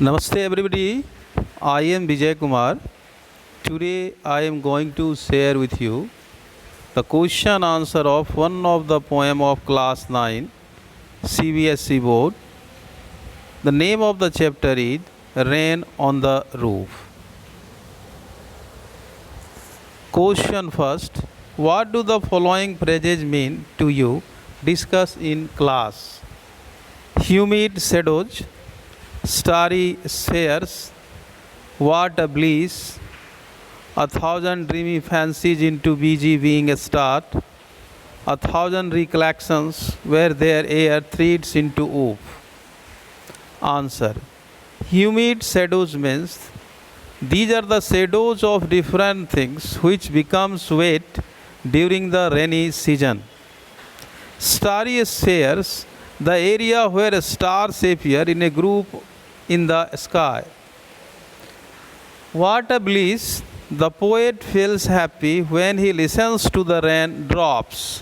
Namaste everybody, I am Vijay Kumar. Today I am going to share with you the question answer of one of the poem of class 9 CBSE board. The name of the chapter is Rain on the Roof. Question first, what do the following phrases mean to you? Discuss in class. Humid shadows, starry spheres, what a bliss, a thousand dreamy fancies into busy being a start, a thousand recollections where their air threads into oof. Answer. Humid shadows means these are the shadows of different things which becomes wet during the rainy season. Starry spheres, the area where stars appear in a group in the sky. What a bliss! The poet feels happy when he listens to the rain drops.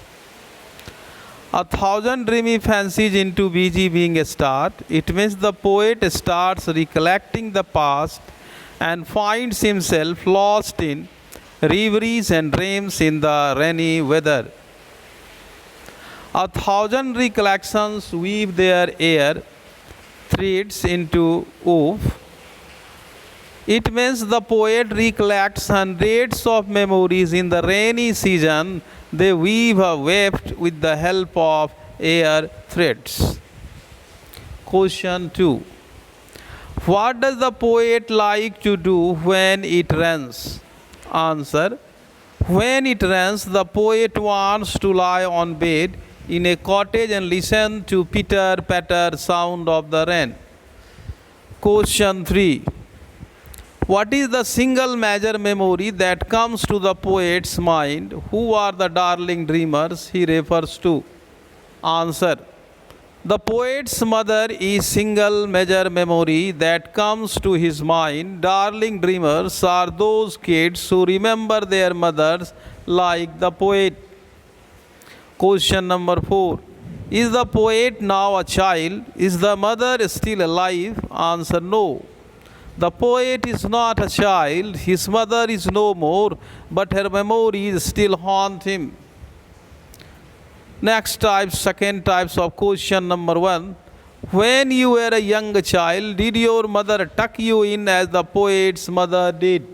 A thousand dreamy fancies into busy being a start. It means the poet starts recollecting the past and finds himself lost in reveries and dreams in the rainy weather. A thousand recollections weave their air threads into oof. It means the poet recollects hundreds of memories in the rainy season. They weave a weft with the help of air threads. Question 2. What does the poet like to do when it rains? Answer. When it rains, the poet wants to lie on bed in a cottage and listen to pitter-patter sound of the rain. Question 3. What is the single major memory that comes to the poet's mind? Who are the darling dreamers he refers to? Answer. The poet's mother is single major memory that comes to his mind. Darling dreamers are those kids who remember their mothers like the poet. Question number 4. Is the poet now a child? Is the mother still alive? Answer. No. The poet is not a child. His mother is no more, but her memories still haunt him. Second types of question number 1. When you were a young child, did your mother tuck you in as the poet's mother did?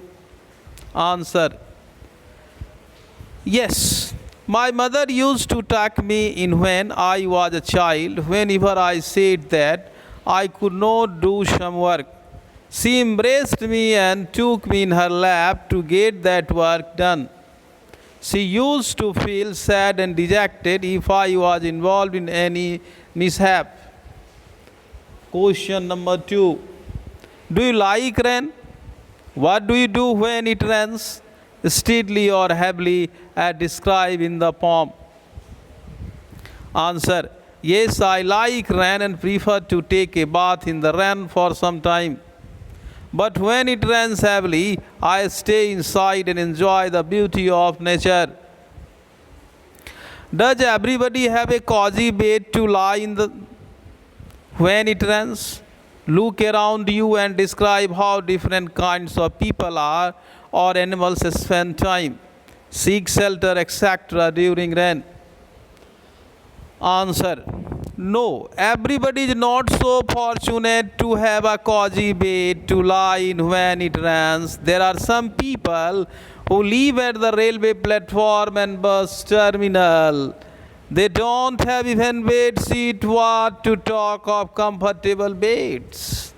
Answer. Yes. My mother used to tuck me in when I was a child. Whenever I said that I could not do some work, she embraced me and took me in her lap to get that work done. She used to feel sad and dejected if I was involved in any mishap. Question number 2. Do you like rain? What do you do when it rains? Steadily or heavily as described in the poem? Answer. Yes, I like rain and prefer to take a bath in the rain for some time. But when it rains heavily, I stay inside and enjoy the beauty of nature. Does everybody have a cozy bed to lie in when it rains? Look around you and describe how different kinds of people are or animals spend time, seek shelter, etc. during rain. Answer. No, everybody is not so fortunate to have a cozy bed to lie in when it rains. There are some people who live at the railway platform and bus terminal. They don't have even bed sheet. What to talk of comfortable beds?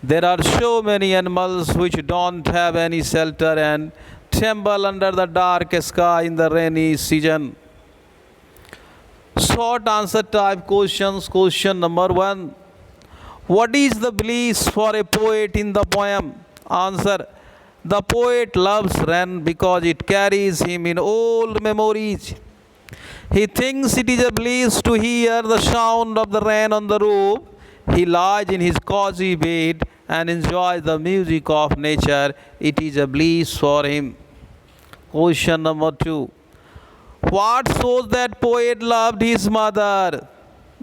There are so many animals which don't have any shelter and tremble under the dark sky in the rainy season. Short answer type questions. Question number 1. What is the bliss for a poet in the poem? Answer. The poet loves rain because it carries him in old memories. He thinks it is a bliss to hear the sound of the rain on the roof. He lies in his cozy bed and enjoys the music of nature. It is a bliss for him. Question number 2. What shows that poet loved his mother?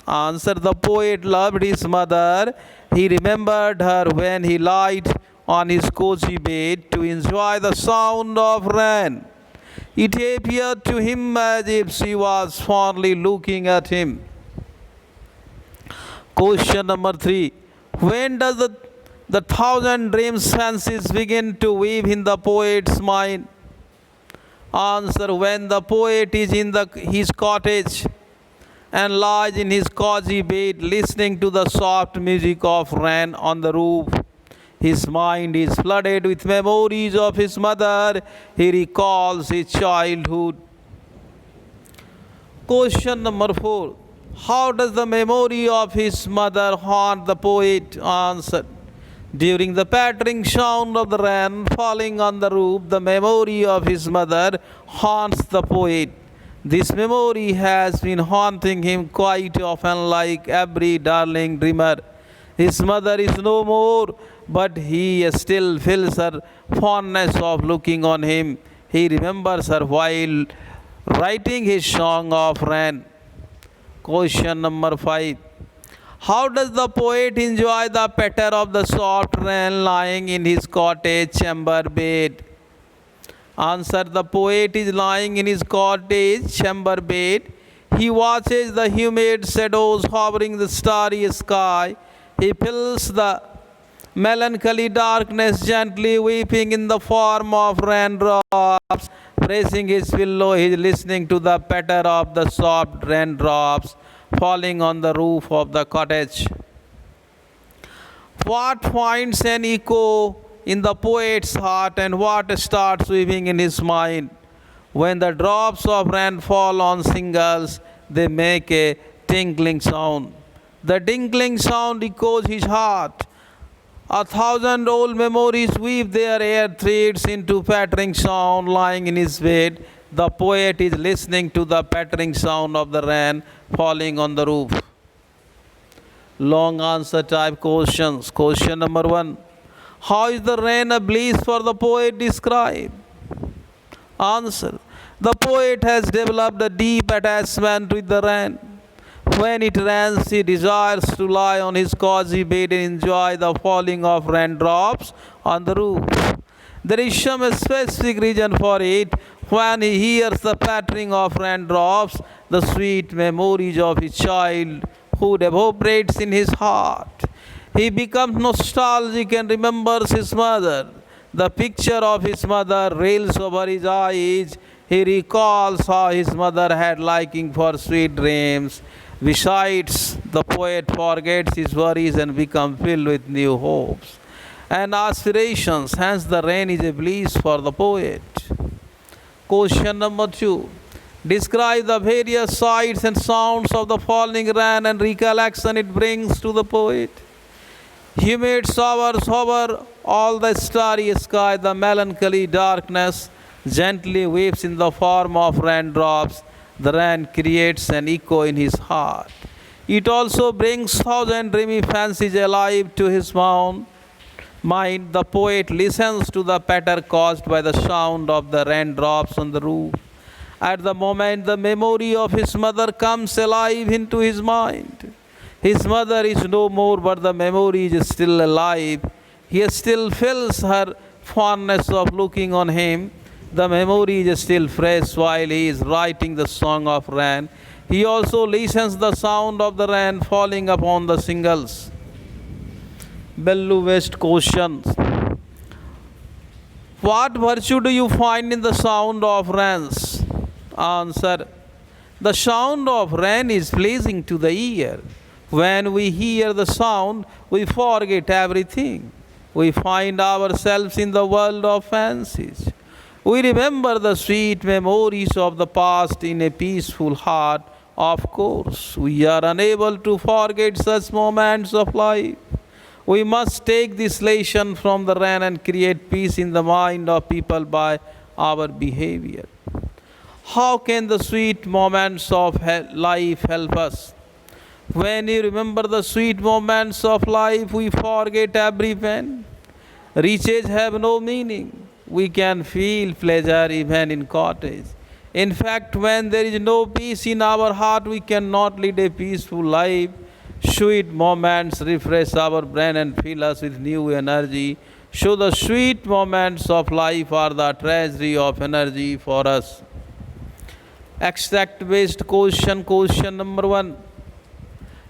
Answer. The poet loved his mother. He remembered her when he lied on his cozy bed to enjoy the sound of rain. It appeared to him as if she was fondly looking at him. Question number 3. When does the thousand dreams fancies begin to weave in the poet's mind? Answer: when the poet is in his cottage and lies in his cozy bed listening to the soft music of rain on the roof. His mind is flooded with memories of his mother. He recalls his childhood. Question number 4. How does the memory of his mother haunt the poet? Answer: during the pattering sound of the rain falling on the roof, the memory of his mother haunts the poet. This memory has been haunting him quite often, like every darling dreamer. His mother is no more, but he still feels her fondness of looking on him. He remembers her while writing his song of rain. Question number 5. How does the poet enjoy the patter of the soft rain lying in his cottage chamber bed? Answer: the poet is lying in his cottage chamber bed. He watches the humid shadows hovering the starry sky. He feels the melancholy darkness gently weeping in the form of raindrops. Pressing his pillow, he is listening to the patter of the soft raindrops falling on the roof of the cottage. What finds an echo in the poet's heart and what starts weaving in his mind? When the drops of rain fall on shingles, they make a tinkling sound. The tinkling sound echoes his heart. 1,000 old memories weave their air threads into pattering sound lying in his bed. The poet is listening to the pattering sound of the rain falling on the roof. Long answer type questions. Question number 1. How is the rain a bliss for the poet described? Answer: the poet has developed a deep attachment with the rain. When it rains, he desires to lie on his cozy bed and enjoy the falling of raindrops on the roof. There is some specific reason for it. When he hears the pattering of raindrops, the sweet memories of his childhood evaporates in his heart. He becomes nostalgic and remembers his mother. The picture of his mother reels over his eyes. He recalls how his mother had liking for sweet dreams. Besides, the poet forgets his worries and becomes filled with new hopes and aspirations. Hence, the rain is a bliss for the poet. Question number 2. Describe the various sights and sounds of the falling rain and recollection it brings to the poet. Humid showers hover all the starry sky. The melancholy darkness gently weeps in the form of raindrops. The rain creates an echo in his heart. It also brings thousand dreamy fancies alive to his mind. The poet listens to the patter caused by the sound of the raindrops on the roof. At the moment, the memory of his mother comes alive into his mind. His mother is no more, but the memory is still alive. He still feels her fondness of looking on him. The memory is still fresh while he is writing the song of rain. He also listens the sound of the rain falling upon the shingles. Bellu West questions. What virtue do you find in the sound of rains? Answer: the sound of rain is pleasing to the ear. When we hear the sound, we forget everything. We find ourselves in the world of fancies. We remember the sweet memories of the past in a peaceful heart. Of course, we are unable to forget such moments of life. We must take this lesson from the rain and create peace in the mind of people by our behavior. How can the sweet moments of life help us? When you remember the sweet moments of life, we forget every pain. Riches have no meaning. We can feel pleasure even in cottage. In fact, when there is no peace in our heart, we cannot lead a peaceful life. Sweet moments refresh our brain and fill us with new energy. So the sweet moments of life are the treasury of energy for us. Extract based question number 1.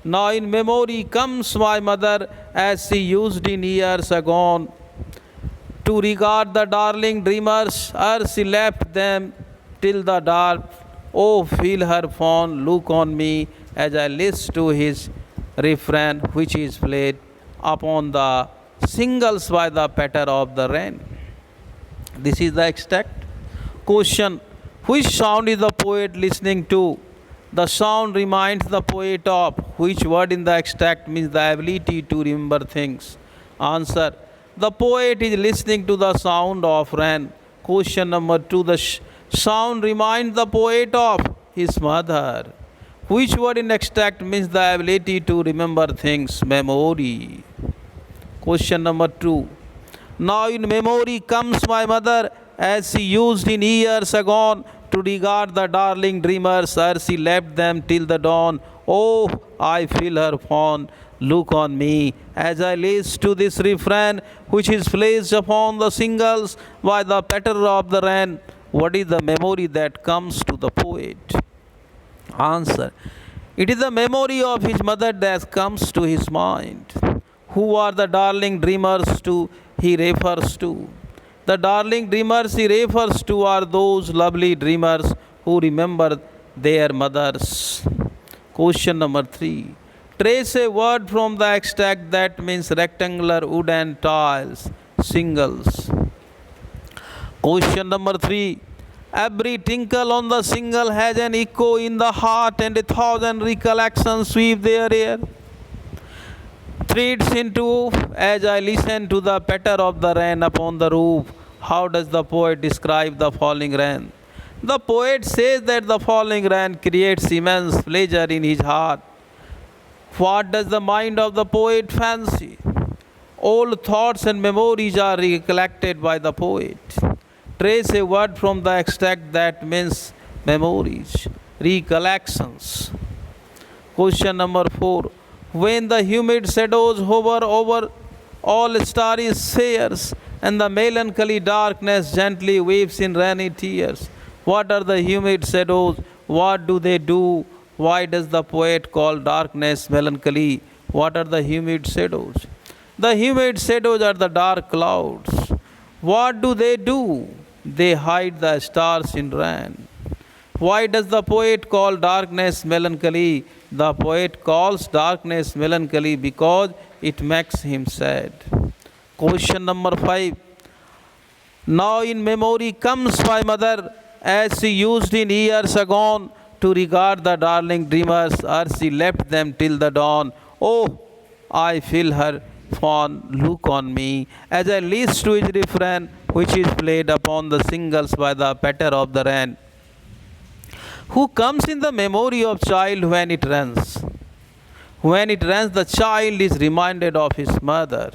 Now in memory comes my mother as she used in years agone to regard the darling dreamers, ere she left them till the dark. Oh, feel her fond look on me as I listen to his refrain, which is played upon the singles by the patter of the rain. This is the extract. Question: which sound is the poet listening to? The sound reminds the poet of which word in the extract means the ability to remember things. Answer: the poet is listening to the sound of rain. Question number 2. The sound reminds the poet of his mother. Which word in extract means the ability to remember things? Memory. Question number 2. Now in memory comes my mother as she used in years agone to regard the darling dreamers, ere she left them till the dawn. Oh, I feel her fond look on me as I listen to this refrain, which is placed upon the singles by the patter of the rain. What is the memory that comes to the poet? Answer: it is the memory of his mother that comes to his mind. Who are the darling dreamers to he refers to? The darling dreamers he refers to are those lovely dreamers who remember their mothers. Question number 3. Trace a word from the extract that means rectangular wooden tiles, singles. Question number 3. Every tinkle on the single has an echo in the heart, and 1,000 recollections sweep their air. Threads into as I listen to the patter of the rain upon the roof. How does the poet describe the falling rain? The poet says that the falling rain creates immense pleasure in his heart. What does the mind of the poet fancy? All thoughts and memories are recollected by the poet. Trace a word from the extract that means memories, recollections. Question number 4. When the humid shadows hover over all starry spheres, and the melancholy darkness gently weeps in rainy tears. What are the humid shadows? What do they do? Why does the poet call darkness melancholy? What are the humid shadows? The humid shadows are the dark clouds. What do? They hide the stars in rain. Why does the poet call darkness melancholy? The poet calls darkness melancholy because it makes him sad. Question number 5. Now in memory comes my mother as she used in years agone to regard the darling dreamers, ere she left them till the dawn. Oh, I feel her fond look on me as I listen to his refrain, which is played upon the singles by the patter of the rain. Who comes in the memory of child when it rains? When it rains, the child is reminded of his mother.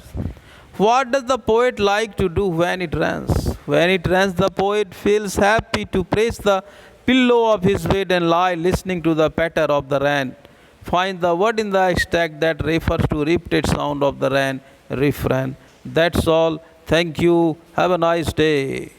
What does the poet like to do when it rains? When it rains, the poet feels happy to press the pillow of his bed and lie listening to the patter of the rain. Find the word in the extract that refers to repeated sound of the rain, refrain. That's all. Thank you. Have a nice day.